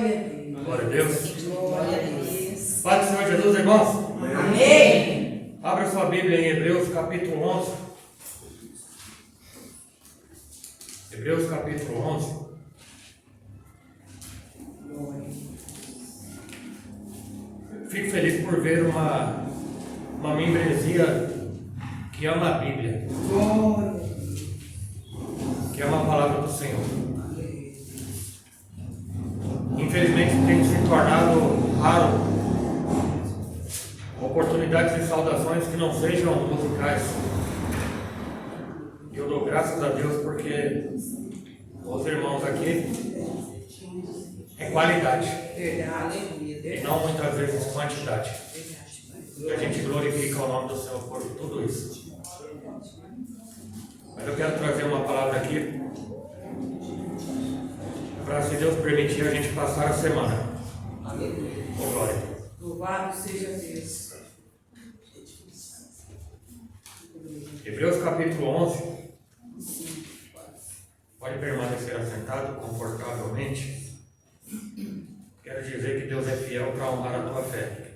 Glória a Deus. Glória a Deus. Pai do Senhor Jesus, irmãos. Amém. Abra sua Bíblia em Hebreus capítulo 11. Hebreus capítulo 11. Fico feliz por ver uma membresia que ama a Bíblia, que ama a palavra do Senhor. Infelizmente tem se tornado raro oportunidades de saudações que não sejam musicais. Eu dou graças a Deus porque os irmãos aqui é qualidade e não muitas vezes quantidade. E a gente glorifica o nome do Senhor por tudo isso. Mas eu quero trazer uma palavra aqui para, se Deus permitir, a gente passar a semana. Oh, glória. Louvado seja Deus. Hebreus capítulo 11. Pode permanecer assentado confortavelmente. Quero dizer que Deus é fiel para honrar a tua fé.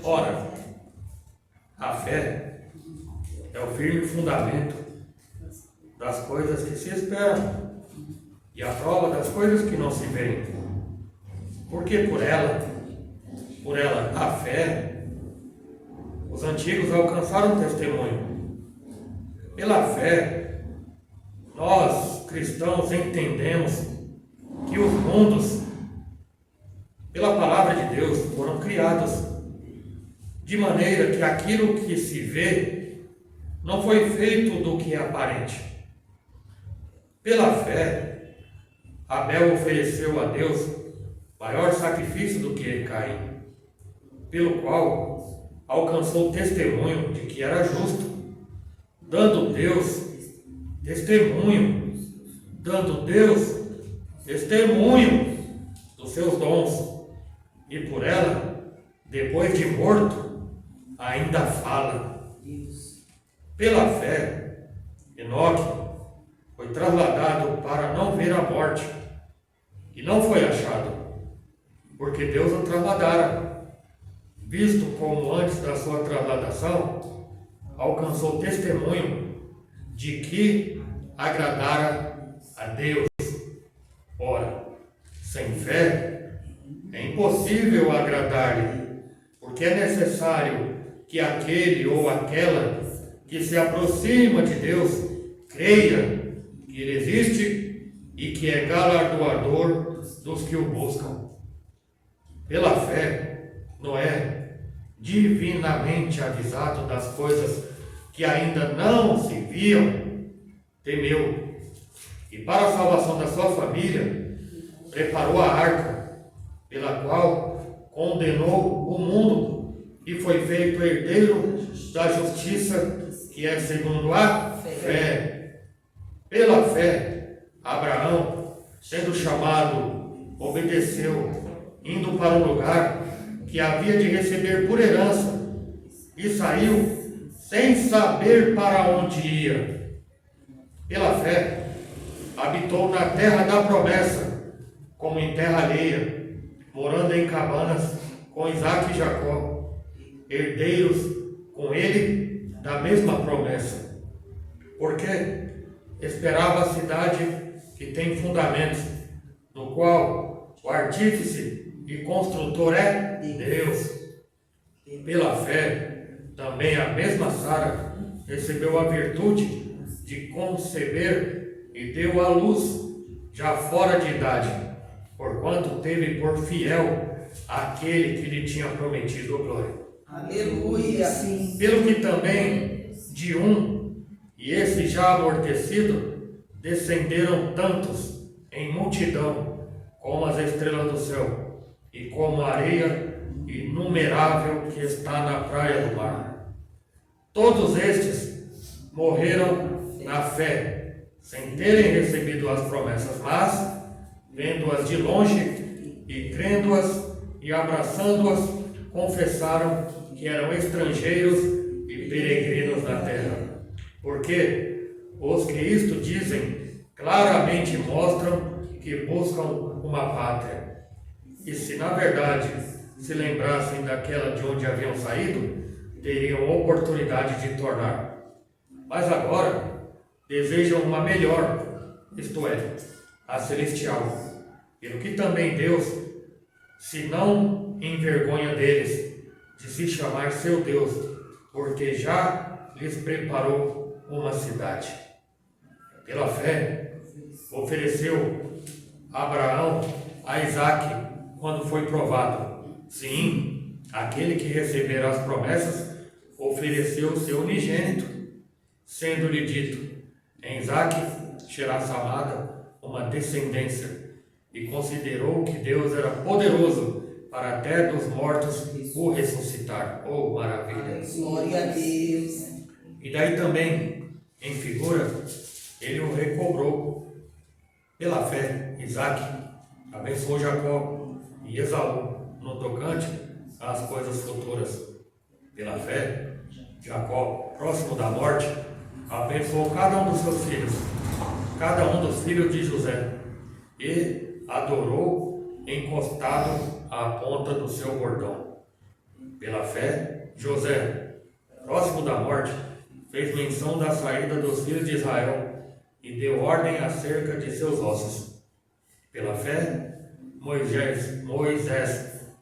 Ora, a fé é o firme fundamento das coisas que se esperam e a prova das coisas que não se veem. Porque por ela, a fé, os antigos alcançaram testemunho. Pela fé, nós, cristãos, entendemos que os mundos, pela palavra de Deus, foram criados de maneira que aquilo que se vê não foi feito do que é aparente. Pela fé, Abel ofereceu a Deus maior sacrifício do que Caim, pelo qual alcançou testemunho de que era justo, dando Deus testemunho dos seus dons, e por ela, depois de morto, ainda fala. Pela fé, Enoque foi trasladado para não ver a morte, e não foi achado, porque Deus o trasladara, visto como antes da sua trasladação, alcançou testemunho de que agradara a Deus. Ora, sem fé é impossível agradar-lhe, porque é necessário que aquele ou aquela que se aproxima de Deus creia que Ele existe e que é galardoador dos que o buscam. Pela fé, Noé, divinamente avisado das coisas que ainda não se viam, temeu, e para a salvação da sua família, preparou a arca, pela qual condenou o mundo e foi feito herdeiro da justiça, que é segundo a fé. Pela fé, Abraão, sendo chamado, obedeceu, indo para um lugar que havia de receber por herança, e saiu sem saber para onde ia. Pela fé, habitou na terra da promessa, como em terra alheia, morando em cabanas com Isaque e Jacó, herdeiros com ele da mesma promessa. Porque esperava a cidade que tem fundamentos, no qual o artífice e construtor é Deus. Pela fé, também a mesma Sara recebeu a virtude de conceber e deu à luz, já fora de idade, porquanto teve por fiel aquele que lhe tinha prometido glória. Aleluia. Pelo que também de um, e esse já amortecido, descenderam tantos em multidão, como as estrelas do céu, e como a areia inumerável que está na praia do mar. Todos estes morreram na fé, sem terem recebido as promessas, mas, vendo-as de longe e crendo-as e abraçando-as, confessaram que eram estrangeiros e peregrinos na terra. Porque os que isto dizem claramente mostram que buscam uma pátria. E se na verdade se lembrassem daquela de onde haviam saído, teriam oportunidade de tornar. Mas agora desejam uma melhor, isto é, a celestial. Pelo que também Deus se não envergonha deles, de se chamar seu Deus, porque já lhes preparou uma cidade. Pela fé, ofereceu Abraão a Isaque quando foi provado. Sim, aquele que recebera as promessas ofereceu o seu unigênito, sendo-lhe dito: em Isaque será chamada uma descendência. E considerou que Deus era poderoso para até dos mortos o ressuscitar. Oh, maravilha! Glória a Deus. E daí também, em figura, ele o recobrou. Pela fé, Isaque abençoou Jacó e Esaú no tocante às coisas futuras. Pela fé, Jacó, próximo da morte, abençoou cada um dos seus filhos, cada um dos filhos de José, e adorou encostado à ponta do seu bordão. Pela fé, José, próximo da morte, fez menção da saída dos filhos de Israel e deu ordem acerca de seus ossos. Pela fé, Moisés,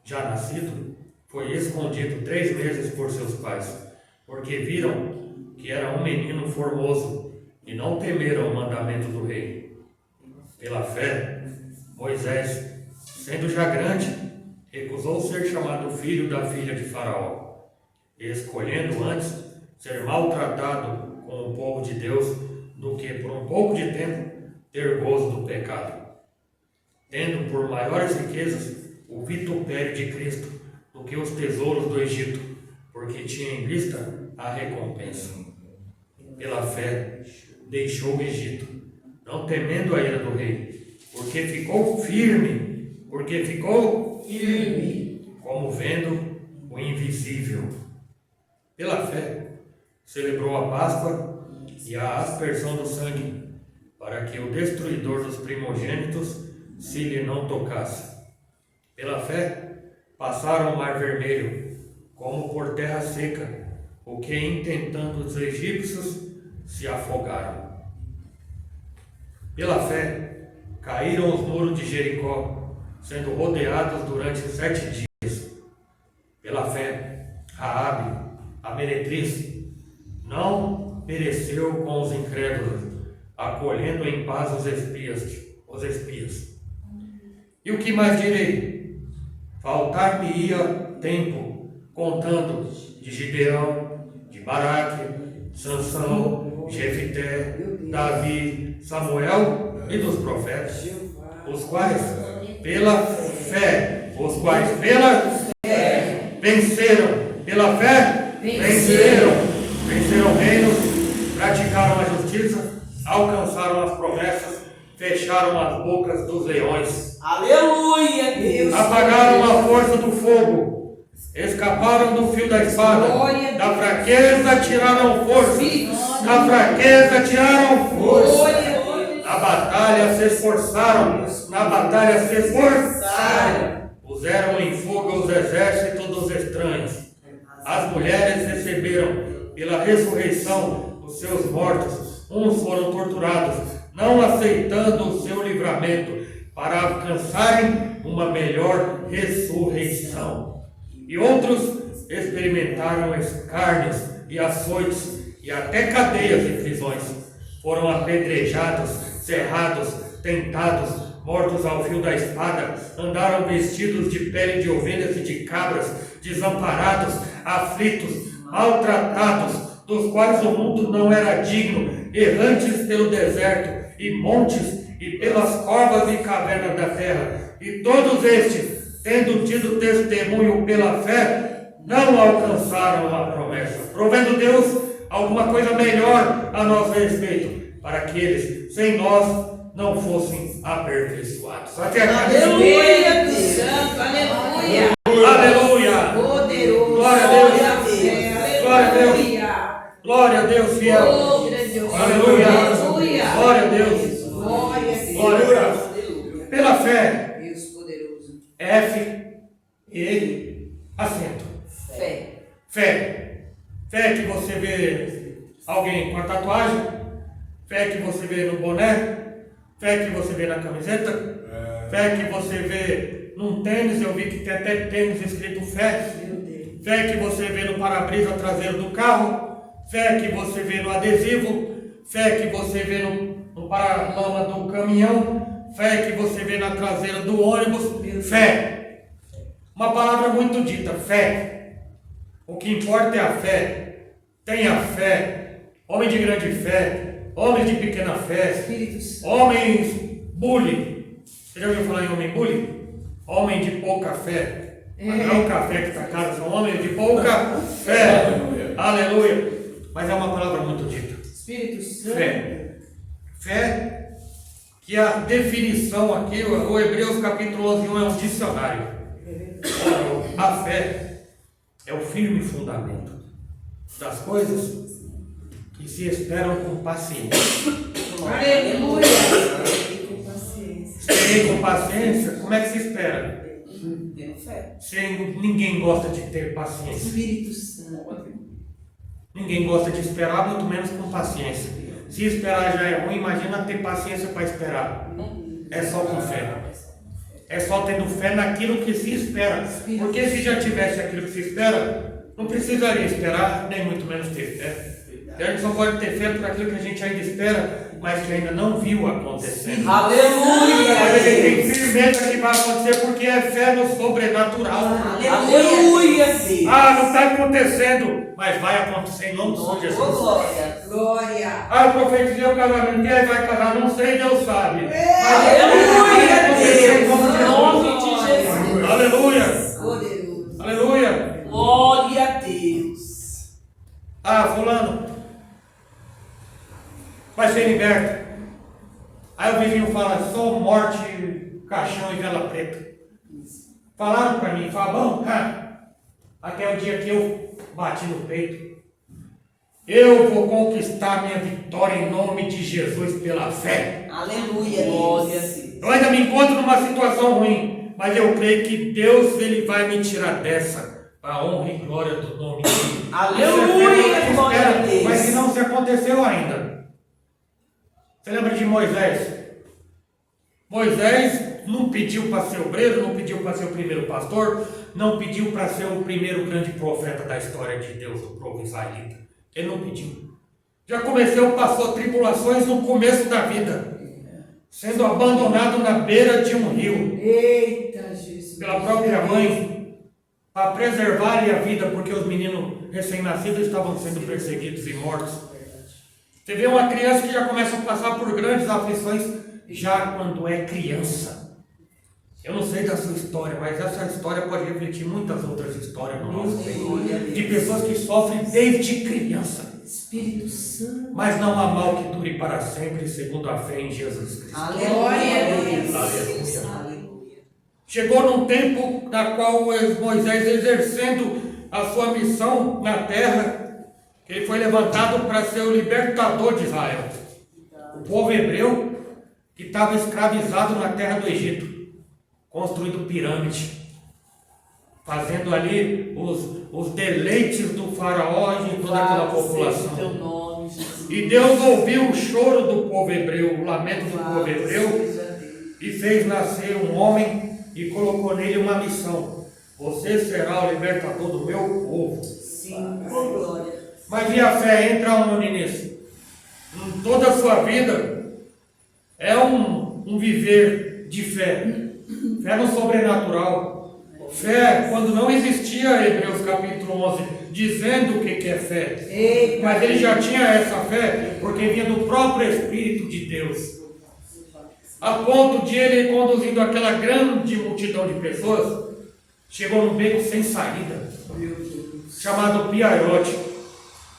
já nascido, foi escondido 3 meses por seus pais, porque viram que era um menino formoso e não temeram o mandamento do rei. Pela fé, Moisés, sendo já grande, recusou ser chamado filho da filha de Faraó, escolhendo antes ser maltratado com o povo de Deus do que por um pouco de tempo ter gozo do pecado, tendo por maiores riquezas o vitupério de Cristo do que os tesouros do Egito, porque tinha em vista a recompensa. Pela fé deixou o Egito, não temendo a ira do rei, porque ficou firme, como vendo o invisível. Pela fé celebrou a Páscoa e a aspersão do sangue, para que o destruidor dos primogênitos se lhe não tocasse. Pela fé passaram o mar vermelho, como por terra seca, o que intentando os egípcios se afogaram. Pela fé caíram os muros de Jericó, sendo rodeados durante 7 dias. Pela fé, Raabe, a meretriz, não pereceu com os incrédulos, acolhendo em paz os espias. E o que mais direi? Faltar-me-ia tempo, contando de Gideão, de Baraque, Sansão, Jefité, Davi, Samuel e dos profetas, os quais pela fé venceram, pela fé venceram reinos, praticaram a justiça, alcançaram as promessas, fecharam as bocas dos leões. Aleluia, Deus. Apagaram a força do fogo, escaparam do fio da espada, da fraqueza tiraram força, da fraqueza tiraram força. Na batalha se esforçaram, puseram em fuga os exércitos dos estranhos. As mulheres receberam pela ressurreição os seus mortos, uns foram torturados, não aceitando o seu livramento, para alcançarem uma melhor ressurreição. E outros experimentaram escárnios e açoites e até cadeias e prisões. Foram apedrejados, cerrados, tentados, mortos ao fio da espada, andaram vestidos de pele de ovelhas e de cabras, desamparados, aflitos, maltratados, dos quais o mundo não era digno, errantes pelo deserto e montes e pelas covas e cavernas da terra. E todos estes, tendo tido testemunho pela fé, não alcançaram a promessa, provendo Deus alguma coisa melhor a nosso respeito, para que eles, sem nós, não fossem aperfeiçoados. Até aqui. Aleluia, Deus Santo, aleluia. Aleluia. Poderoso. Glória a Deus. Glória a Deus. Glória a Deus, fiel. Aleluia. Aleluia. Glória a Deus. Glória a Deus. Glória a Deus. Poderoso. F, E, acento. Fé. Fé. Fé que você vê alguém com a tatuagem. Fé que você vê no boné. Fé que você vê na camiseta. Fé que você vê num tênis. Eu vi que tem até tênis escrito fé. Fé que você vê no para-brisa traseiro do carro. Fé que você vê no adesivo. Fé que você vê no para-lama do caminhão. Fé que você vê na traseira do ônibus. Fé. Uma palavra muito dita, fé. O que importa é a fé. Tenha fé. Homem de grande fé. Homens de pequena fé. Espírito Santo. Homens bully. Você já ouviu falar em homem bully? Homem de pouca fé. Mas não é o café que está caro, são homens de pouca fé. Aleluia. Mas é uma palavra muito dita. Espírito Santo. Fé. Fé, que a definição aqui, o Hebreus capítulo 11, 1 é um dicionário. A fé é o firme fundamento das coisas que se esperam com paciência. Aleluia. Esperei com paciência, como é que se espera? Tendo fé. Ninguém gosta de ter paciência. Espírito Santo. Ninguém gosta de esperar, muito menos com paciência. Se esperar já é ruim, imagina ter paciência para esperar. É só com fé. É só tendo fé naquilo que se espera. Porque se já tivesse aquilo que se espera, não precisaria esperar, nem muito menos ter fé. A gente só pode ter fé por aquilo que a gente ainda espera, mas que ainda não viu acontecer. Aleluia. Mas a gente tem firmeza que vai acontecer porque é fé no sobrenatural. Aleluia. Ah, não está acontecendo, mas vai acontecer em nome do Senhor Jesus. Glória. Glória. Ah, eu profetizei o casamento, quem é que vai casar? Não sei, Deus sabe. Aleluia, Deus. Em nome de Jesus. Aleluia. Poderoso. Aleluia. Glória a Deus. Ah, fulano vai ser liberto. Aí o vizinho fala, só morte, caixão e vela preta. Falaram para mim, falaram, até o dia que eu bati no peito. Eu vou conquistar minha vitória em nome de Jesus pela fé. Aleluia. Glória a Deus. Eu ainda me encontro numa situação ruim, mas eu creio que Deus ele vai me tirar dessa. Para a honra e glória do nome dele. Aleluia. Glória a Deus. Mas se não se aconteceu ainda. Você lembra de Moisés? Moisés não pediu para ser obreiro, não pediu para ser o primeiro pastor, não pediu para ser o primeiro grande profeta da história de Deus, do povo israelita. Ele não pediu. Já passou tribulações no começo da vida, sendo abandonado na beira de um rio. Eita, Jesus. Pela própria mãe, para preservarem a vida, porque os meninos recém-nascidos estavam sendo perseguidos e mortos. Você vê uma criança que já começa a passar por grandes aflições já quando é criança. Eu não sei da sua história, mas essa história pode refletir muitas outras histórias no nosso meio. De pessoas que sofrem desde criança. Espírito Santo. Mas não há mal que dure para sempre, segundo a fé em Jesus Cristo. Aleluia. Aleluia. Chegou num tempo na qual Moisés, exercendo a sua missão na terra, ele foi levantado para ser o libertador de Israel. O povo hebreu que estava escravizado na terra do Egito, construindo pirâmide, fazendo ali os deleites do faraó e de toda aquela população. E Deus ouviu o choro do povo hebreu, o lamento do povo hebreu, e fez nascer um homem e colocou nele uma missão: você será o libertador do meu povo. Sim, com glória. Mas e a fé entra onde nisso? Em toda a sua vida é um viver de fé. Fé no sobrenatural. Fé quando não existia Hebreus capítulo 11 dizendo o que é fé. Mas ele já tinha essa fé porque vinha do próprio Espírito de Deus. A ponto de ele conduzindo aquela grande multidão de pessoas, chegou num beco sem saída, chamado Piaiote.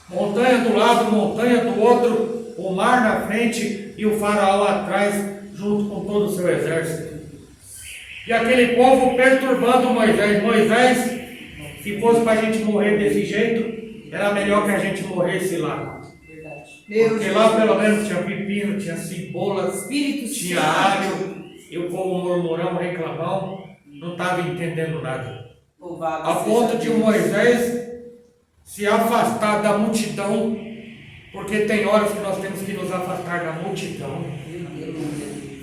Montanha do lado, montanha do outro, o mar na frente e o faraó atrás, junto com todo o seu exército. E aquele povo perturbando Moisés. Moisés, se fosse para a gente morrer desse jeito, era melhor que a gente morresse lá. Porque lá pelo menos tinha pepino, tinha cebola, tinha alho E o povo murmurão, reclamão, não estava entendendo nada. Louvado A ponto seja de Deus. Moisés se afastar da multidão, porque tem horas que nós temos que nos afastar da multidão.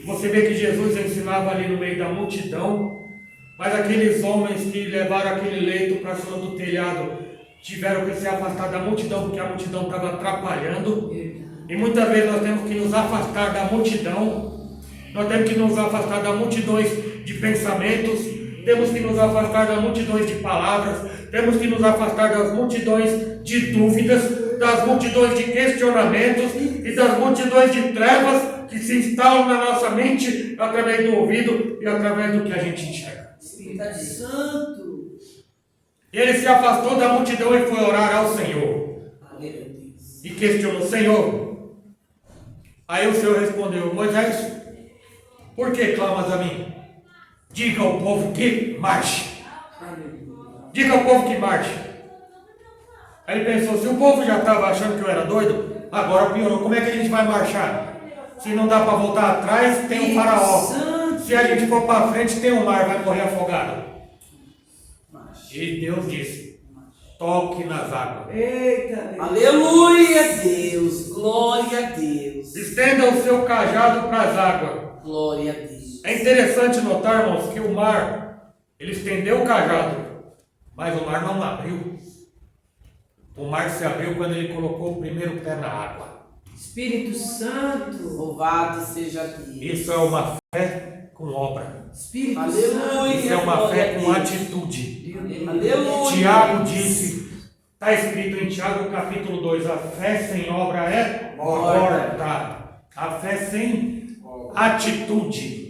Você vê que Jesus ensinava ali no meio da multidão, mas aqueles homens que levaram aquele leito para cima do telhado tiveram que se afastar da multidão, porque a multidão estava atrapalhando. E muitas vezes nós temos que nos afastar da multidão, nós temos que nos afastar das multidões de pensamentos, temos que nos afastar das multidões de palavras, temos que nos afastar das multidões de dúvidas, das multidões de questionamentos e das multidões de trevas que se instalam na nossa mente através do ouvido e através do que a gente enxerga. Espírito Santo. Ele se afastou da multidão e foi orar ao Senhor. Aleluia. E questionou: Senhor. Aí o Senhor respondeu: Moisés, por que clamas a mim? Diga ao povo que marche. Diga ao povo que marche. Aí ele pensou: se o povo já estava achando que eu era doido, agora piorou. Como é que a gente vai marchar? Se não dá para voltar atrás, tem um faraó. Se a gente for para frente, tem um mar, vai morrer afogado. E Deus disse: toque nas águas. Eita, Deus. Aleluia, Deus. Glória a Deus. Estenda o seu cajado para as águas. Glória a Deus. É interessante notar, irmãos, que o mar, ele estendeu o cajado, mas o mar não abriu. O mar se abriu quando ele colocou o primeiro pé na água. Espírito Santo. Louvado seja Deus. Isso é uma fé com obra. Espírito Aleluia. Isso é uma glória fé a com Deus. atitude. Aleluia. Tiago disse, está escrito em Tiago capítulo 2, a fé sem obra é morta. A fé sem atitude.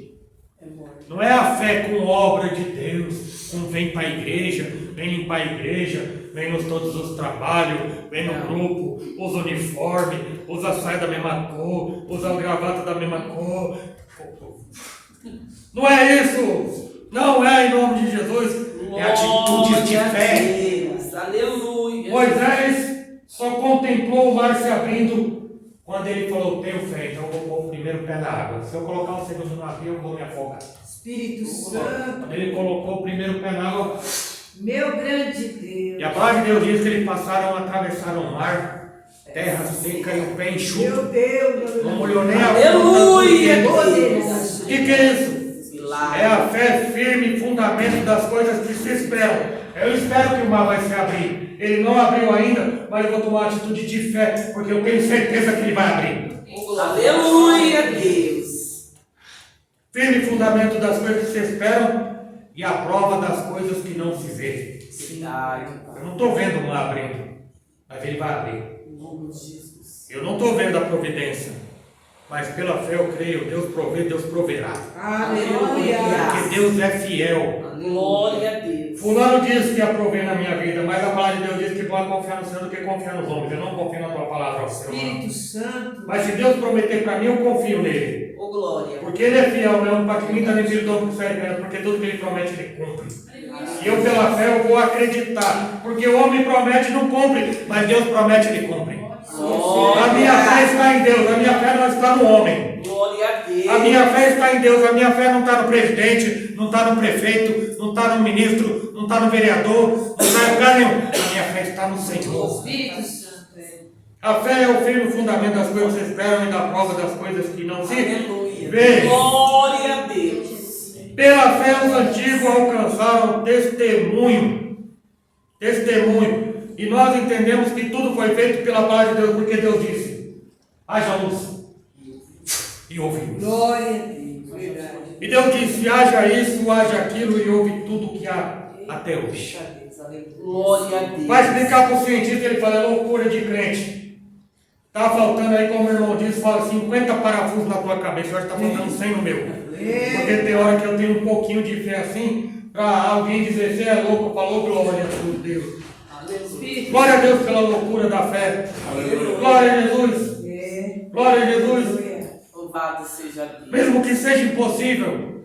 Não é a fé com obra de Deus, com vem para a igreja, vem limpar a igreja, vem nos todos os trabalhos, vem no grupo, usa uniforme, usa a saia da mesma cor, usa a gravata da mesma cor. Não é isso! Não é em nome de Jesus, é atitudes de Glória a fé. Deus. Aleluia. Moisés só contemplou o mar se abrindo quando ele falou: tenho fé, então eu vou pôr o primeiro pé na água. Se eu colocar um segundo no navio, eu vou me afogar. Espírito Santo. Quando ele colocou o primeiro pé na água, Meu grande Deus. e a palavra de Deus diz que eles passaram, atravessaram o mar, terra seca e o pé enxuto. Meu Deus. Não molhou nem a Aleluia, ponta do dedo. Deus. O que é isso? Milagre. É a fé firme, fundamento das coisas que se esperam. Eu espero que o mar vai se abrir. Ele não abriu ainda, mas eu vou tomar uma atitude de fé, porque eu tenho certeza que ele vai abrir. Aleluia, Deus. Firme fundamento das coisas que se esperam e a prova das coisas que não se vê. Verdade, Eu Pai. não estou vendo o mar abrindo, mas ele vai abrir. Em nome de Jesus. Eu não estou vendo a providência, mas pela fé eu creio, Deus provê, Deus proverá. Aleluia. Porque Deus é fiel. Glória a Deus. Fulano diz que ia prover na minha vida, mas a palavra de Deus diz que pode confiar no Senhor do que confiar nos homens. Eu não confio na tua palavra, ó Senhor. Espírito Santo. Mas se Deus prometer para mim, eu confio nele. Ô, glória. Porque ele é fiel, não para que minta nem tire dom por sério, porque tudo que ele promete, ele cumpre. E eu, pela fé, eu vou acreditar. Porque o homem promete e não cumpre, mas Deus promete e ele cumpre. A minha fé está em Deus, a minha fé não está no homem. Glória a Deus. A minha fé está em Deus, a minha fé não está no presidente, não está no prefeito, não está no ministro, não está no vereador, não está em lugar nenhum. A minha fé está no Senhor. Espírito Santo. A fé é o firme fundamento das coisas que se esperam e da prova das coisas que não se Aleluia. vê. Glória a Deus. Pela fé os antigos alcançaram testemunho. Testemunho. E nós entendemos que tudo foi feito pela palavra de Deus, porque Deus disse: haja luz. E houve luz. Glória a Deus. Verdade. E Deus disse: haja isso, haja aquilo, e houve tudo que há até hoje. Glória a Deus. Vai explicar para o cientista, ele fala: é loucura de crente. Está faltando aí, como o irmão disse, fala 50 parafusos na tua cabeça, hoje está faltando 100 no meu. Porque tem hora que eu tenho um pouquinho de fé assim, para alguém dizer: você é louco, falou glória a Deus. Espírito. Glória a Deus pela loucura da fé. Glória a Jesus. É. Glória a Jesus. Aleluia. Louvado seja Deus. Mesmo que seja impossível,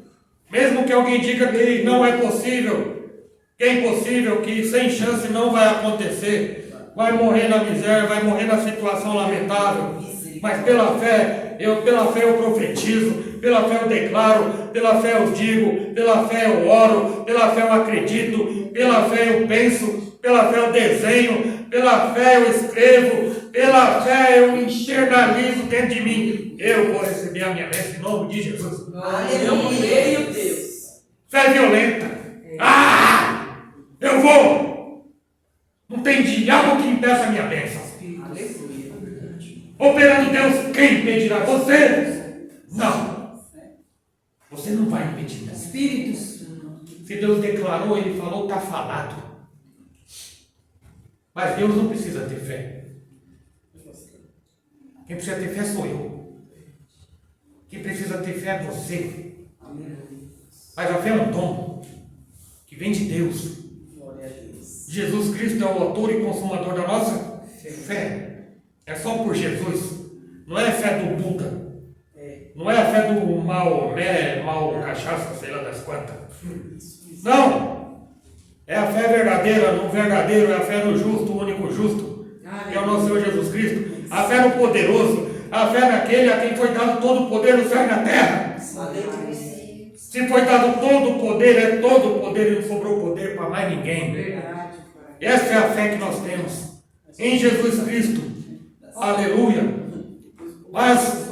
mesmo que alguém diga que não é possível, que é impossível, que sem chance não vai acontecer, vai morrer na miséria, vai morrer na situação lamentável, Mas pela fé eu profetizo, pela fé eu declaro, pela fé eu digo, pela fé eu oro, pela fé eu acredito, pela fé eu penso, pela fé eu desenho, pela fé eu escrevo, pela fé eu internalizo dentro de mim. Eu vou receber a minha bênção em nome de Jesus. Eu creio, Deus. Fé violenta. Ah! Eu vou! Não tem diabo que impeça a minha bênção. Aleluia. Operando Deus, quem impedirá? Você? Não. Você não vai impedir. Espírito Santo. Se Deus declarou, Ele falou, está falado. Mas Deus não precisa ter fé. Quem precisa ter fé sou eu. Quem precisa ter fé é você. Mas a fé é um dom que vem de Deus. Glória a Deus. Jesus Cristo é o autor e consumador da nossa fé. É só por Jesus. Não é a fé do Buda. Não é a fé do Maomé, cachaça, sei lá das quantas. Não. É a fé verdadeira, no verdadeiro, é a fé no justo, o único justo, que é o nosso Senhor Jesus Cristo. A fé no poderoso, a fé naquele a quem foi dado todo o poder no céu e na terra. Se foi dado todo o poder, é todo o poder e não sobrou poder para mais ninguém. Verdade, Pai. Essa é a fé que nós temos em Jesus Cristo. Aleluia. Mas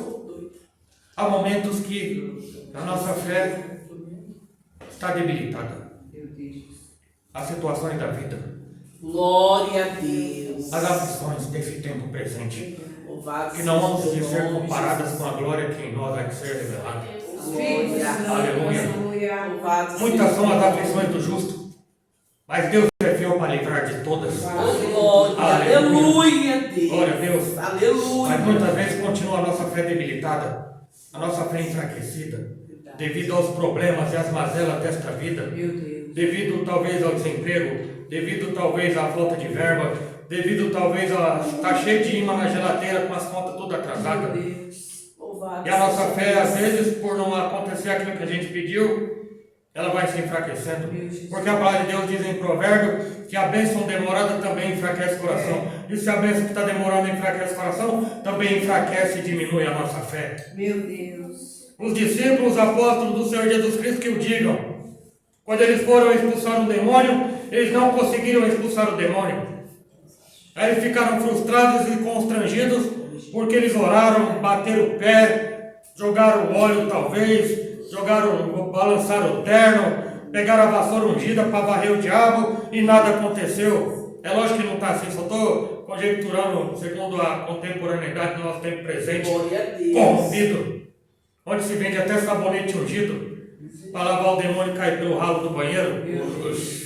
há momentos que a nossa fé está debilitada. Meu Deus. As situações da vida, Glória a Deus. as aflições desse tempo presente, Louvado que não vão seja o ser nome de comparadas Jesus. com a glória que em nós vai ser revelada. Espírito Santo. Aleluia. Aleluia. Louvado Muitas seja são o as nome aflições do justo, mas Deus é fiel para livrar de todas. Glória, aleluia, Deus. Glória a Deus. Aleluia. Mas muitas vezes continua a nossa fé debilitada, a nossa fé enfraquecida, devido aos problemas e às mazelas desta vida, Meu Deus. devido talvez ao desemprego, devido talvez à falta de verba, devido talvez a estar cheio de imã na geladeira com as contas todas atrasadas. Meu Deus. Louvado E a nossa seja fé, o às nome de vezes, por não acontecer aquilo que a gente pediu, ela vai se enfraquecendo. Porque a palavra de Deus diz em provérbio que a bênção demorada também enfraquece o coração. E se a bênção que está demorando enfraquece o coração, também enfraquece e diminui a nossa fé. Meu Deus. Os discípulos, os apóstolos do Senhor Jesus Cristo que o digam. Quando eles foram expulsar um demônio, eles não conseguiram expulsar o demônio. Aí eles ficaram frustrados e constrangidos, porque eles oraram, bateram o pé, jogaram óleo talvez, balançaram o terno, pegaram a vassoura ungida para varrer o diabo e nada aconteceu. É lógico que não está assim, só estou conjecturando segundo a contemporaneidade do nosso tempo presente, Glória a Deus. corrompido, onde se vende até sabonete ungido para lavar o demônio e cair pelo ralo do banheiro.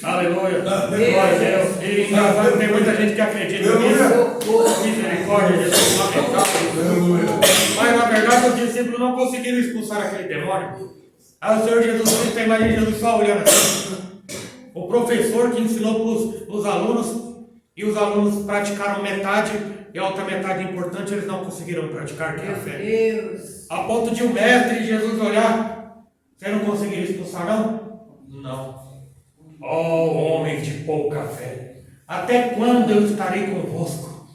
Aleluia. Glória a Deus. E engraçado, tem muita gente que acredita nisso. Misericórdia, Jesus, lamentável. Mas na verdade os discípulos não conseguiram expulsar aquele demônio. Aí o Senhor Jesus Cristo, imagina Jesus só olhando assim. O professor que ensinou para os alunos, e os alunos praticaram metade, e a outra metade importante eles não conseguiram praticar, que é a Meu fé. Deus. A ponto de o mestre Jesus olhar. Você não conseguiu expulsar, não? Não. Oh, homem de pouca fé. Até quando eu estarei convosco?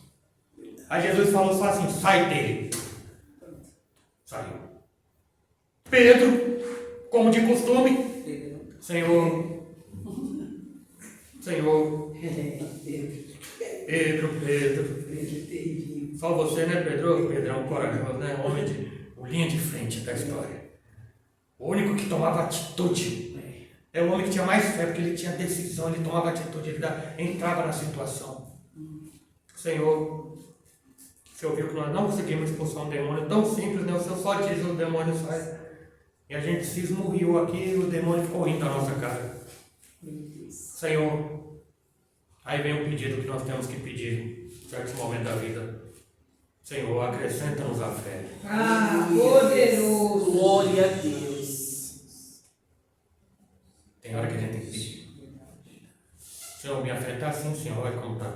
Aí Jesus falou só assim, sai dele. Saiu. Pedro, como de costume, Senhor, Pedro, só você, né, Pedro? Pedro é um corajoso, né? Homem o linha de frente da história. O único que tomava atitude. É o homem que tinha mais fé, porque ele tinha decisão, ele tomava atitude, ele entrava na situação. Senhor, você ouviu que nós não conseguimos expulsar um demônio tão simples, né? O Senhor só diz o demônio sai. E a gente se esmurriu aqui e o demônio ficou rindo da nossa cara. Senhor, aí vem o pedido que nós temos que pedir em certos momentos da vida. Senhor, acrescenta-nos a fé. Ah, poderoso. Glória a Deus. Tem hora que a gente tem que pedir. Senhor, minha fé está assim, Senhor, olha como está.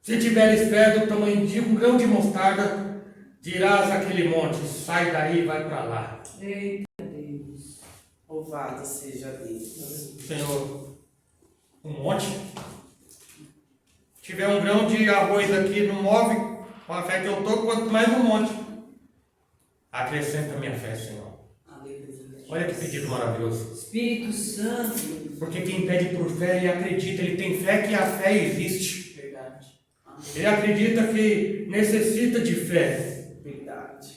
Se tiveres fé do tamanho de um grão de mostarda, dirás àquele monte, sai daí e vai para lá. Eita Deus. Louvado seja Deus. Senhor, um monte. Se tiver um grão de arroz aqui, não move, Com a fé que eu estou, quanto mais um monte. Acrescenta a minha fé, Senhor. Olha que pedido maravilhoso. Espírito Santo. Porque quem pede por fé, ele acredita, ele tem fé que a fé existe. Verdade. Ele acredita que necessita de fé. Verdade.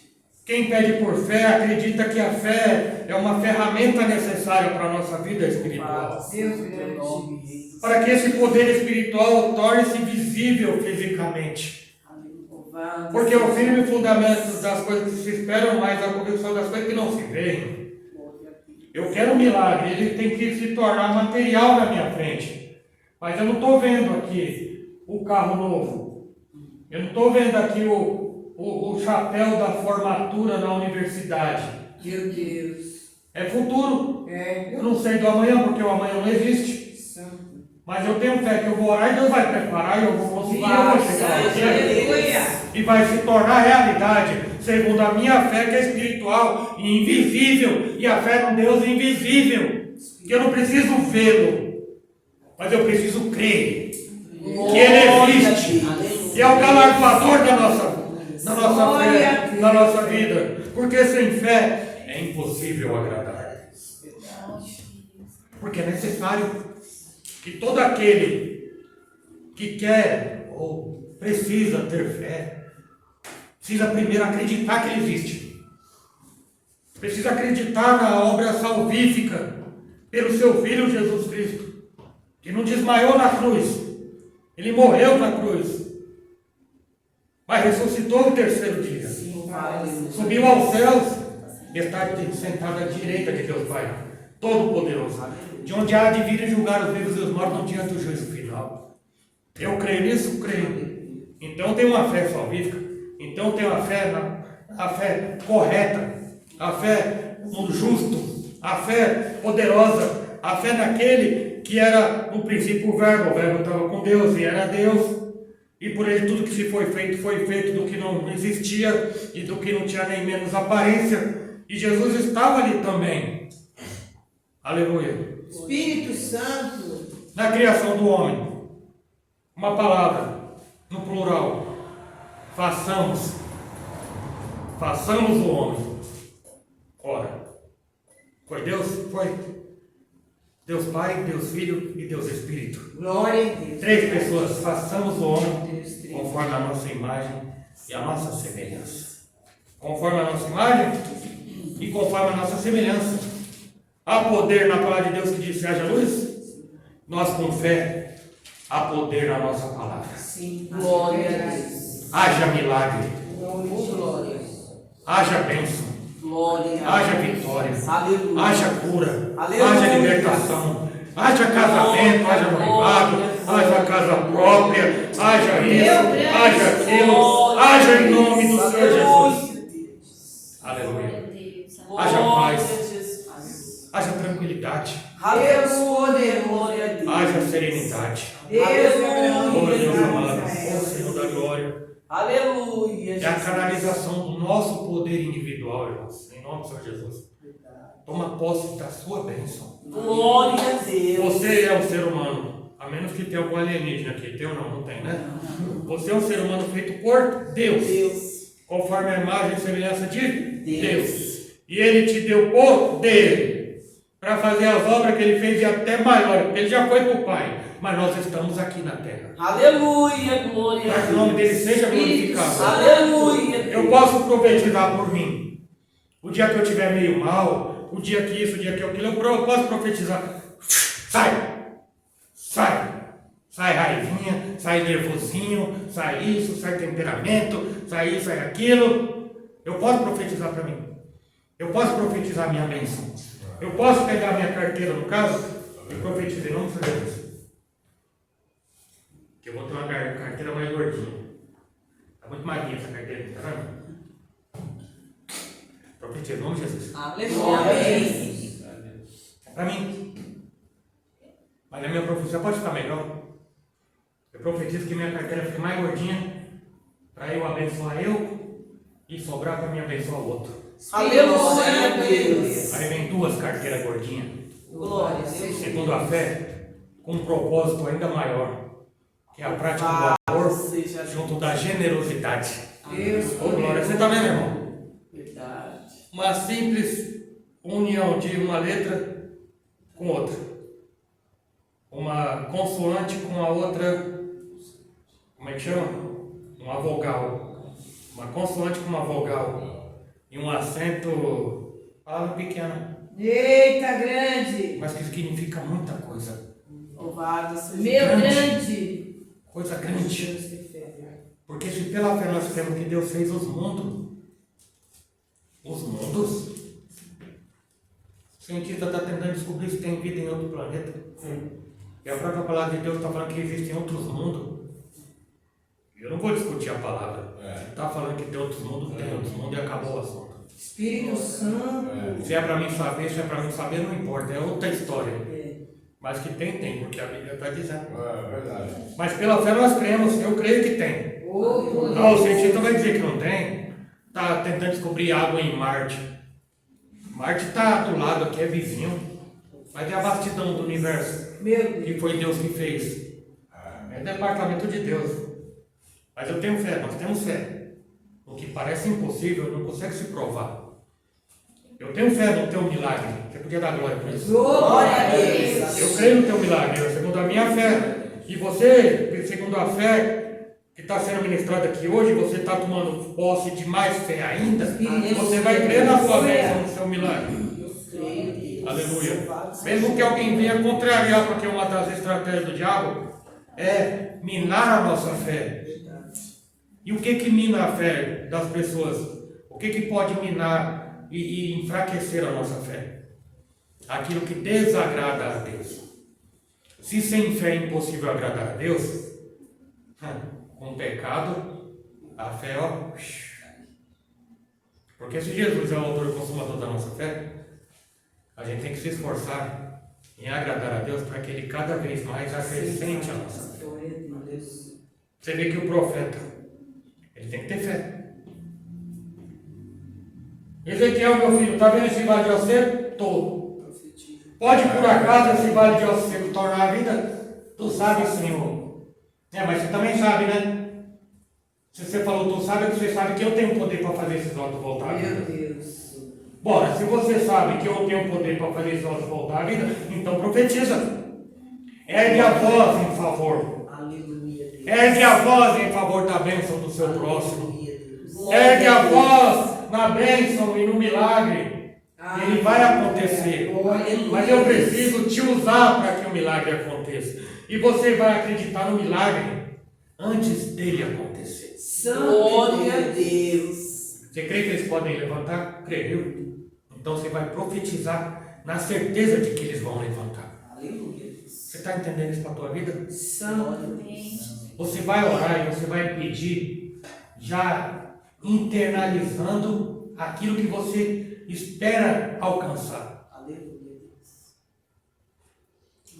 Quem pede por fé, acredita que a fé é uma ferramenta necessária para a nossa vida espiritual. Deus grande. Para que esse poder espiritual torne-se visível fisicamente. Porque o firme fundamento das coisas que se esperam, mais a convicção das coisas que não se veem. Eu quero um milagre, ele tem que se tornar material na minha frente. Mas eu não estou vendo aqui o carro novo. Eu não estou vendo aqui o chapéu da formatura na universidade. Meu Deus. É futuro. É. Eu não sei do amanhã, porque o amanhã não existe. Santo. Mas eu tenho fé que eu vou orar e Deus vai preparar e eu vou conseguir, eu vou chegar no dia. Aleluia. E vai se tornar realidade, segundo a minha fé que é espiritual e invisível, e a fé num Deus invisível, que eu não preciso vê-lo, mas eu preciso crer que Ele existe, que é o galardoador da nossa fé, da nossa vida, porque sem fé é impossível agradar, porque é necessário que todo aquele que quer ou precisa ter fé, precisa primeiro acreditar que Ele existe. Precisa acreditar na obra salvífica pelo seu Filho Jesus Cristo, que não desmaiou na cruz. Ele morreu na cruz, mas ressuscitou no terceiro dia. Subiu aos céus e está sentado à direita de Deus Pai Todo-Poderoso, de onde há de vir e julgar os vivos e os mortos no dia do juízo final. Eu creio nisso? Creio. Então tem uma fé salvífica. Então tem uma fé, a fé correta, a fé no justo, a fé poderosa, a fé naquele que era no princípio o verbo estava com Deus e era Deus, e por ele tudo que se foi feito do que não existia e do que não tinha nem menos aparência, e Jesus estava ali também. Aleluia. Espírito Santo. Na criação do homem, uma palavra no plural. Façamos o homem. Ora, foi Deus? Foi Deus Pai, Deus Filho e Deus Espírito. Glória a Deus. 3 pessoas. Façamos o homem conforme a nossa imagem e a nossa semelhança. Conforme a nossa imagem e conforme a nossa semelhança. Há poder na palavra de Deus que diz: haja luz? Nós com fé, há poder na nossa palavra. Sim. Glória a Deus. Haja milagre, Glória. haja bênção, Glória. haja vitória, Aleluia. haja cura, Aleluia. haja libertação, haja casamento, haja noivado, haja casa própria, haja isso, haja aquilo, haja em nome do Senhor Jesus. Aleluia. Haja paz, haja tranquilidade, Deus poderoso. Glória a Deus. haja serenidade. Deus Oh, grande. Deus amado, oh Senhor da glória. Aleluia. É a canalização do nosso poder individual, irmãos, em nome do Senhor Jesus. Toma posse da sua bênção. Glória a Deus. Você é um ser humano, a menos que tenha algum alienígena aqui. Tem ou não? Não tem, né? Você é um ser humano feito por Deus, Deus. conforme a imagem e semelhança de Deus. Deus. E Ele te deu poder para fazer as obras que Ele fez e até maior, porque Ele já foi para o Pai, mas nós estamos aqui na terra. Aleluia. Glória Para a que o nome Deus. dele seja glorificado. Aleluia. Eu posso profetizar por mim. O dia que eu estiver meio mal, o dia que isso, o dia que aquilo, eu posso profetizar. Sai raivinha, sai nervosinho, sai isso, sai temperamento, sai isso, sai aquilo. Eu posso profetizar para mim. Eu posso profetizar a minha bênção. Eu posso pegar a minha carteira, no caso, e profetizar em nome de Jesus. Que eu vou ter uma carteira mais gordinha. Está muito magrinha essa carteira, está vendo? Profetiza em nome de Jesus. Aleluia. É para mim. Mas a minha profecia pode ficar melhor. Eu profetizo que minha carteira fique mais gordinha, para eu abençoar eu e sobrar para mim abençoar o outro. Aleluia a Deus. Aí vem 2 carteiras gordinhas, Glória a Deus. segundo a fé, com um propósito ainda maior. que é a prática do amor Seja junto da generosidade. Deus Ô, glória, você está vendo, irmão? verdade. Uma simples união de uma letra com outra. Uma consoante com a outra, como é que chama? Uma vogal. Uma consoante com uma vogal. E um acento, palavra pequena, Eita, grande. mas que significa muita coisa. Louvado seja Meu Grande. grande. Coisa grande. Porque se pela fé nós cremos que Deus fez os mundos, o cientista está tentando descobrir se tem vida em outro planeta. E a própria palavra de Deus está falando que existem outros mundos. Eu não vou discutir a palavra. Está falando que tem outros mundos, tem outros mundos e acabou o assunto. Espírito Santo. Se é para mim saber, se é para mim saber, não importa, é outra história. Mas que tem, porque a Bíblia está dizendo. É verdade. Mas pela fé nós cremos, eu creio que tem. Não, o cientista vai dizer que não tem. Está tentando descobrir água em Marte. Marte está do lado aqui, é vizinho. Mas é a vastidão do universo, Meu Deus. que foi Deus que fez. É departamento de Deus. Mas eu tenho fé, nós temos fé. O que parece impossível não consegue se provar. Eu tenho fé no teu milagre. Você podia dar glória por isso? Glória a Deus. Eu creio no teu milagre, segundo a minha fé. E você, segundo a fé que está sendo ministrada aqui hoje, você está tomando posse de mais fé ainda. Você vai crer na sua bênção, no seu milagre. Aleluia. Mesmo que alguém venha contrariar, porque uma das estratégias do diabo é minar a nossa fé. E o que mina a fé das pessoas? O que pode minar e enfraquecer a nossa fé? Aquilo que desagrada a Deus. Se sem fé é impossível agradar a Deus, com pecado, a fé, ó. Porque se Jesus é o autor e consumador da nossa fé, a gente tem que se esforçar em agradar a Deus para que Ele cada vez mais acrescente a nossa fé. Você vê que o profeta, ele tem que ter fé. Ezequiel, meu filho, está vendo esse vale de ossos seco? Tô. Pode por acaso esse vale de ossos seco tornar a vida? Tu sabe, Senhor. Mas você também sabe, né? Se você falou tu sabe, você sabe que eu tenho poder para fazer esses ossos voltar à vida. Meu Deus. Bora, se você sabe que eu tenho poder para fazer esses ossos voltar à vida, então profetiza. Ergue a voz em favor. Aleluia, Deus. Ergue a voz em favor da bênção do seu próximo. Aleluia, Deus. Ergue a voz na bênção e no milagre. Ele vai acontecer. Mas eu preciso te usar para que o milagre aconteça. E você vai acreditar no milagre antes dele acontecer. Glória a Deus. Você crê que eles podem levantar? Creio. Então você vai profetizar na certeza de que eles vão levantar. Aleluia, Deus. Você está entendendo isso para a tua vida? Santo. Você vai orar e você vai pedir, já internalizando aquilo que você espera alcançar. Aleluia, Deus.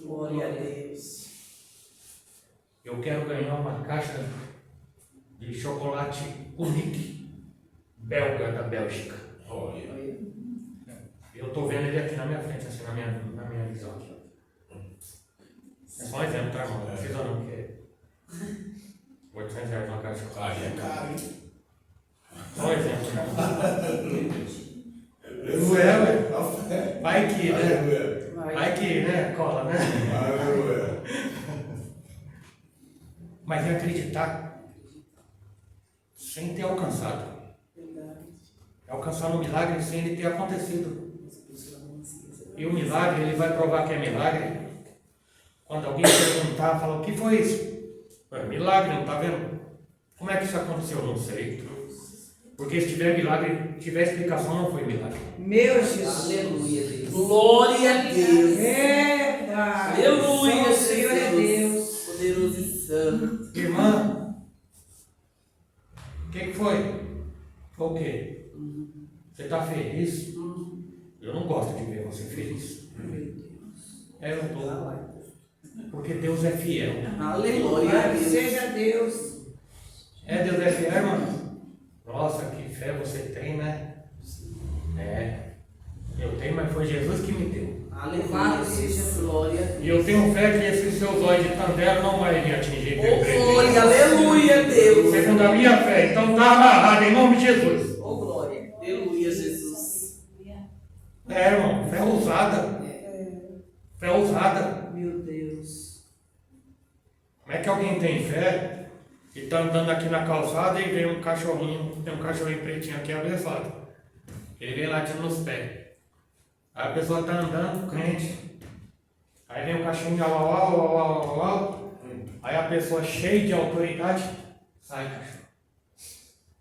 Glória a Deus. Eu quero ganhar uma caixa de chocolate Unique, belga da Bélgica. Eu estou vendo ele aqui na minha frente, assim, na minha visão. Aqui. É só um exemplo, tá, irmão? Não precisa não, porque R$800 uma caixa de chocolate. É caro, hein? Só um exemplo, né? Não é, ué? Vai que, né? Aleluia. Vai que, né? Cola, né? Aleluia. Mas é acreditar sem ter alcançado. É alcançar um milagre sem ele ter acontecido. E o milagre, ele vai provar que é milagre. Quando alguém perguntar, fala, o que foi isso? É milagre, não está vendo? Como é que isso aconteceu? Não sei. Porque se tiver milagre, tiver explicação, não foi milagre. Meu Jesus. Aleluia, Deus. Glória a Deus. Eita. Aleluia, Só o Senhor é Deus. Poderoso e santo. Irmã, o que foi? Foi o quê? Você está feliz? Eu não gosto de ver você feliz. Eu estou. Porque Deus é fiel. Aleluia, Louvado Deus. seja Deus. Deus é fiel, irmão? Nossa, que fé você tem, né? Eu tenho, mas foi Jesus que me deu. Aleluia, seja glória a E eu tenho fé que esse seu zóio de Tandera não vai me atingir. Oh, glória, aleluia, Deus. Segundo a minha fé. Então está amarrado em nome de Jesus. Oh, glória, aleluia, Jesus. Irmão, fé ousada. Fé ousada. Meu Deus. Como é que alguém tem fé e está andando aqui na calçada e vem um cachorrinho, tem um cachorrinho pretinho aqui abençoado. Ele vem latindo nos pés. Aí a pessoa está andando, crente. Aí vem um cachorrinho, au, au, au, au, au, au. Aí a pessoa cheia de autoridade, sai cachorro.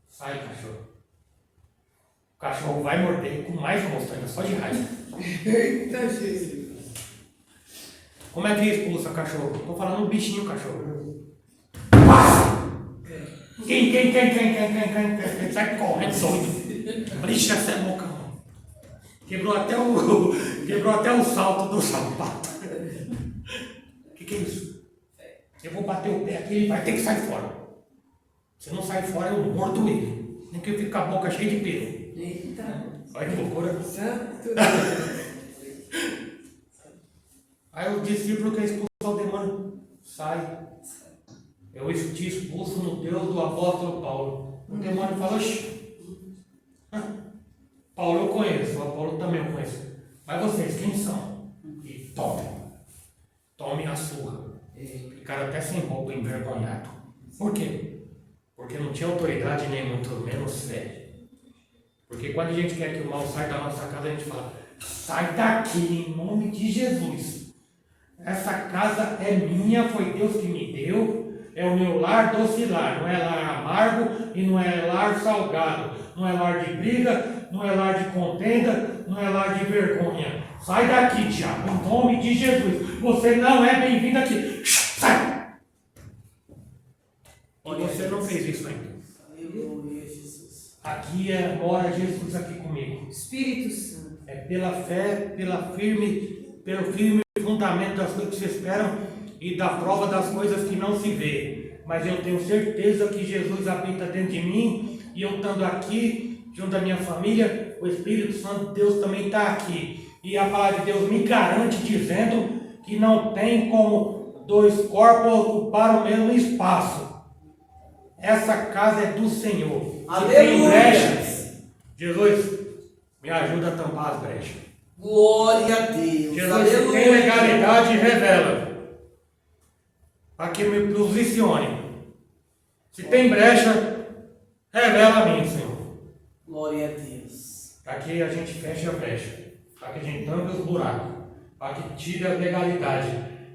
Sai cachorro. O cachorro vai morder com mais gosto ainda, só de raiva. Eita, Jesus. Como é que expulsa cachorro? Estou falando um bichinho cachorro. Quem? Sai correndo, sorrindo. Brixa essa boca, mano. Quebrou até o salto do sapato. O que é isso? Eu vou bater o pé aqui, ele vai ter que sair fora. Se não sair fora, eu mordo ele. Nem que eu fique com a boca cheia de pelo. Eita. Olha que loucura. Santo. Aí o discípulo quer expulsar o demônio. Sai. Eu te expulso no Deus do apóstolo Paulo. O demônio fala, oxi. Paulo eu conheço, o Apolo também eu conheço. Mas vocês quem são? E tome a surra. Ficaram até sem roupa, envergonhado. Por quê? Porque não tinha autoridade, nem muito menos fé. Porque quando a gente quer que o mal saia da nossa casa, a gente fala, sai daqui em nome de Jesus. Essa casa é minha, foi Deus que me deu. É o meu lar docilar, não é lar amargo e não é lar salgado. Não é lar de briga, não é lar de contenda, não é lar de vergonha. Sai daqui, diabo, em nome de Jesus. Você não é bem-vindo aqui. Sai! E você não fez isso ainda. Aleluia, Jesus. Aqui mora Jesus aqui comigo. Espírito Santo. É pela fé, pelo firme fundamento das coisas que se esperam e da prova das coisas que não se vê. Mas eu tenho certeza que Jesus habita dentro de mim e eu estando aqui, junto à minha família, o Espírito Santo de Deus também está aqui. E a palavra de Deus me garante dizendo que não tem como dois corpos ocupar o mesmo espaço. Essa casa é do Senhor. Se tem brechas, Jesus, me ajuda a tampar as brechas. Glória a Deus. Jesus, se tem legalidade, revela. Aqui me posicione. Se tem brecha, revela a mim, Senhor. Glória a Deus. Para que a gente feche a brecha. Para que a gente tampe os buracos. Para que tire a legalidade.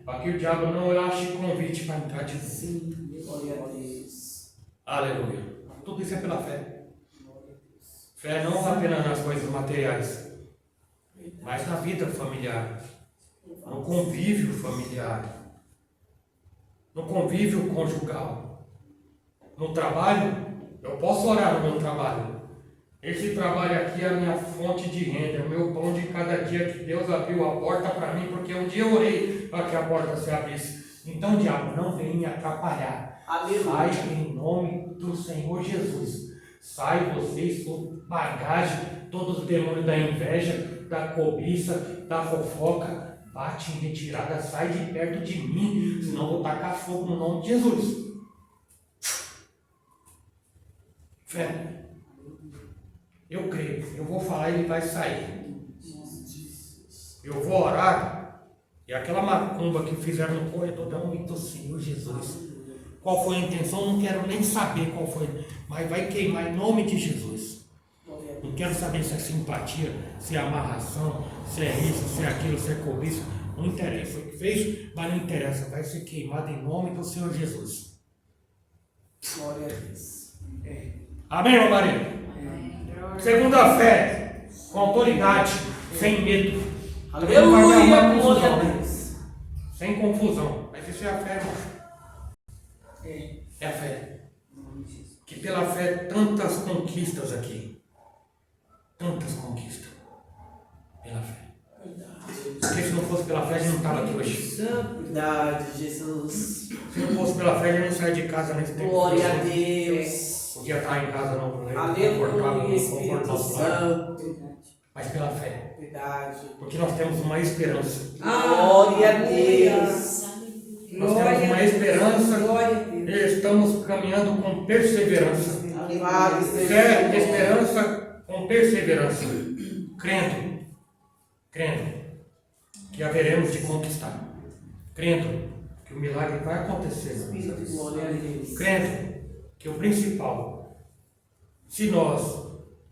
Para que o diabo não ache convite para entrar de novo. Sim, glória a Deus. Aleluia. Tudo isso é pela fé. Fé não apenas nas coisas materiais, mas na vida familiar, no convívio familiar, no convívio conjugal, no trabalho. Eu posso orar no meu trabalho. Esse trabalho aqui é a minha fonte de renda, é o meu pão de cada dia que Deus abriu a porta para mim, porque um dia eu orei para que a porta se abrisse. Então, diabo, não vem me atrapalhar. Aleluia. Sai em nome do Senhor Jesus. Sai vocês, sua bagagem, todos os demônios da inveja, da cobiça, da fofoca. Bate em retirada, sai de perto de mim, senão eu vou tacar fogo no nome de Jesus. Fé. Eu creio, eu vou falar e ele vai sair. Eu vou orar e aquela macumba que fizeram no corredor da nome do Senhor Jesus. Qual foi a intenção? Não quero nem saber qual foi, mas vai queimar em nome de Jesus. Não quero saber se é simpatia, se é amarração, se é isso, se é aquilo, se é cobiça. Não interessa. O que fez, mas não interessa. Vai ser queimado em nome do Senhor Jesus. Glória a Deus. Amém, meu marido? Segundo a fé, com autoridade, sem medo. Aleluia, glória a Deus. Sem confusão. Mas isso é a fé, irmão. É a fé. Que pela fé, tantas conquistas aqui. Tantas conquistas. Pela fé. Porque se não fosse pela fé, a gente não estava aqui hoje. Verdade, Jesus. Se não fosse pela fé, a gente não saia de casa nesse tempo. Glória a Deus. Podia estar em casa não, Aleluia, confortável, Espírito nosso lar. Santo. Mas pela fé. Verdade. Porque nós temos uma esperança. Glória a Deus. esperança, Glória a Deus. estamos caminhando com perseverança. Louvado seja Fé, o Senhor. esperança com perseverança. Crendo que haveremos de conquistar. Crendo que o milagre vai acontecer. Glória a Deus. Crendo que o principal, se nós,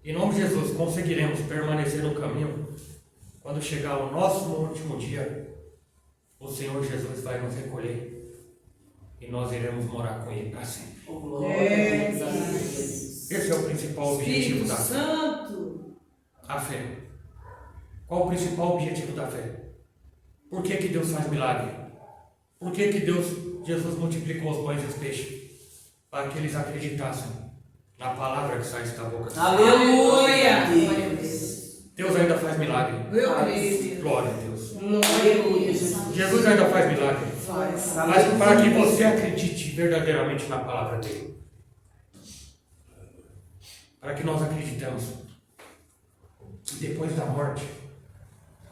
em nome de Jesus, conseguiremos permanecer no caminho, quando chegar o nosso último dia, o Senhor Jesus vai nos recolher e nós iremos morar com Ele para sempre. Oh, glória a Deus. Esse é o principal objetivo Espírito da fé. Santo. A fé. Qual o principal objetivo da fé? Por que Deus faz milagre? Por que Jesus multiplicou os pães e os peixes? Para que eles acreditassem na palavra que sai da boca de Deus. Aleluia. Glória a Deus. Deus ainda faz milagre. Eu creio. Glória a Deus. Aleluia, Jesus. Jesus ainda faz milagre. Faz. Mas para que você acredite verdadeiramente na palavra dele. Para que nós acreditemos que depois da morte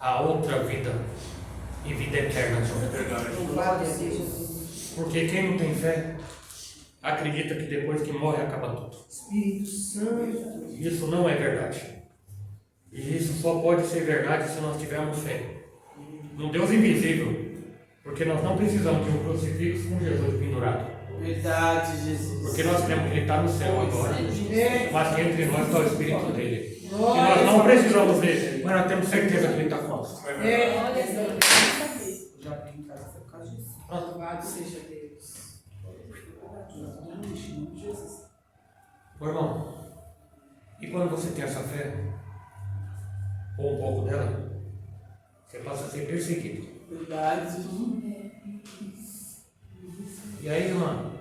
há outra vida e vida eterna. Glória a Deus. Porque quem não tem fé acredita que depois que morre acaba tudo. Espírito Santo. Isso não é verdade. E isso só pode ser verdade se nós tivermos fé num Deus invisível. Porque nós não precisamos de um crucifixo com Jesus pendurado. Verdade, Jesus. Porque nós cremos que Ele está no céu agora. É. Mas que entre nós está o Espírito dele. E Glória nós a não Deus. precisamos dele, mas nós temos certeza que Ele está conosco. É. Olha só, Já vim em casa por causa disso. Louvado seja Deus. Ô irmão, e quando você tem essa fé, ou um pouco dela, você passa a ser perseguido. Verdade. E aí, irmão,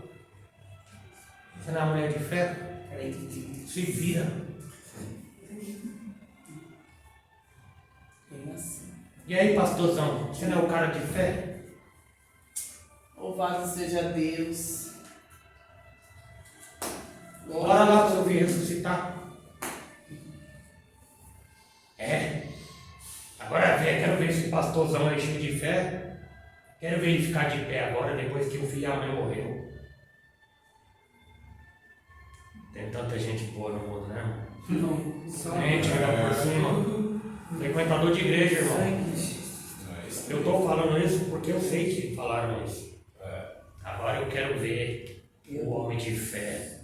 você não é uma mulher de fé? Peraí que Se vira. tem assim. E aí, pastorzão, você não é o cara de fé? Louvado seja Deus. Bora lá para você ressuscitar. É. Agora quero ver esse pastorzão aí cheio de fé. Quero ver ele ficar de pé agora, depois que o filho e a mãe morreu. Tem tanta gente boa no mundo, né, irmão? Não. Gente, olha por cima. Frequentador de igreja, irmão. Eu estou falando isso porque eu sei que falaram isso. Agora eu quero ver o homem de fé,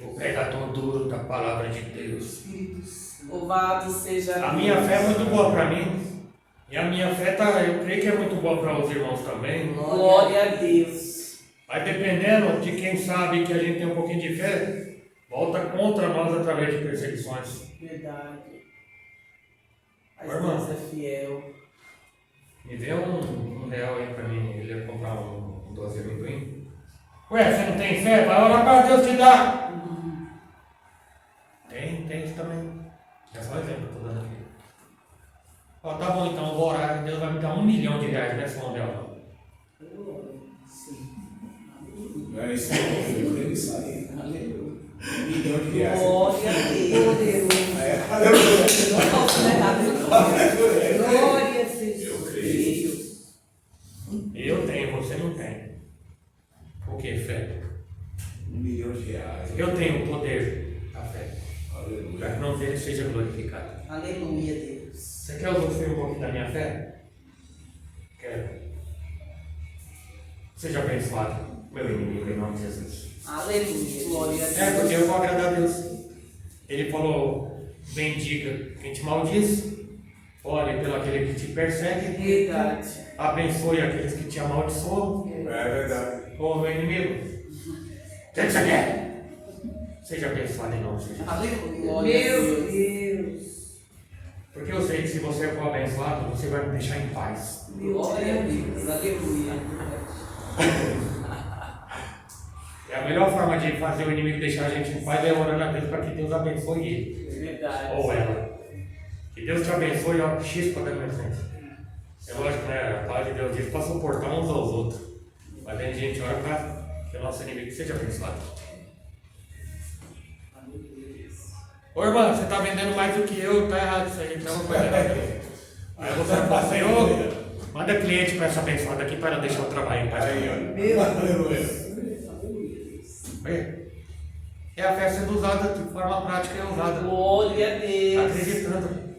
o pregador duro da palavra de Deus. Louvado seja Deus. A minha fé é muito boa para mim. E a minha fé, eu creio que é muito boa para os irmãos também. Glória a Deus. Mas dependendo de quem sabe que a gente tem um pouquinho de fé, volta contra nós através de perseguições. Verdade. Mas Irmão. Deus é fiel. Me dê um real aí para mim, ele ia comprar um doce de amendoim. Ué, você não tem fé? Vai orar para Deus te dar. Tem isso também. É só exemplo que eu estou dando aqui. Ó, tá bom então, eu vou orar, Deus vai me dar R$1 milhão, né, São Del? É isso aí. É isso aí. Aleluia. R$1 milhão. Glória a Deus. Poderoso. Aleluia. Glória seja Eu creio. Eu tenho, você não tem. O que? Fé. R$1 milhão. Eu tenho o poder da fé. Para que Aleluia. o nome dele seja glorificado. Aleluia, Deus. Você quer usufruir um pouquinho da minha fé? Quero. Seja abençoado, meu inimigo, em nome de Jesus. Aleluia. Glória a Deus. É, porque eu vou agradar a Deus. Ele falou, bendiga quem te maldiz, ore pelo aquele que te persegue, Verdade. abençoe aqueles que te amaldiçoam. É verdade. Ô meu inimigo, o que você quer? Seja abençoado em nome de Jesus. Aleluia. Glória a Meu Deus. Deus. Porque eu sei que se você for abençoado, você vai me deixar em paz. Glória a Deus. Aleluia. É a melhor forma de fazer o inimigo deixar a gente em paz é orando a Deus para que Deus abençoe ele. Verdade. Ou ela. Que Deus te abençoe, ó, chispa da minha frente. É lógico, né? A palavra de Deus diz para suportar uns aos outros. Mas a gente ora para que o nosso inimigo seja abençoado. Ô irmã, você está vendendo mais do que eu, tá errado isso aí, tem uma coisa errada. Aí você fala, Senhor, manda cliente para essa abençoada aqui para ela deixar o trabalho em paz. Aí, ó. Meu Aleluia. Deus. Olha, é a fé sendo usada de forma prática, é usada. Glória a Deus. Acreditando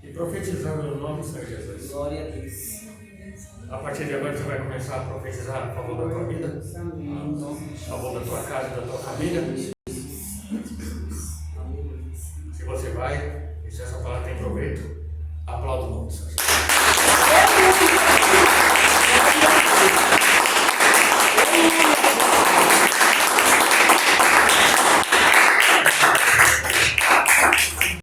e profetizando no nome do Senhor Jesus. Glória a Deus. A partir de agora você vai começar a profetizar a favor da tua vida, Amém. a favor da tua casa, da tua família.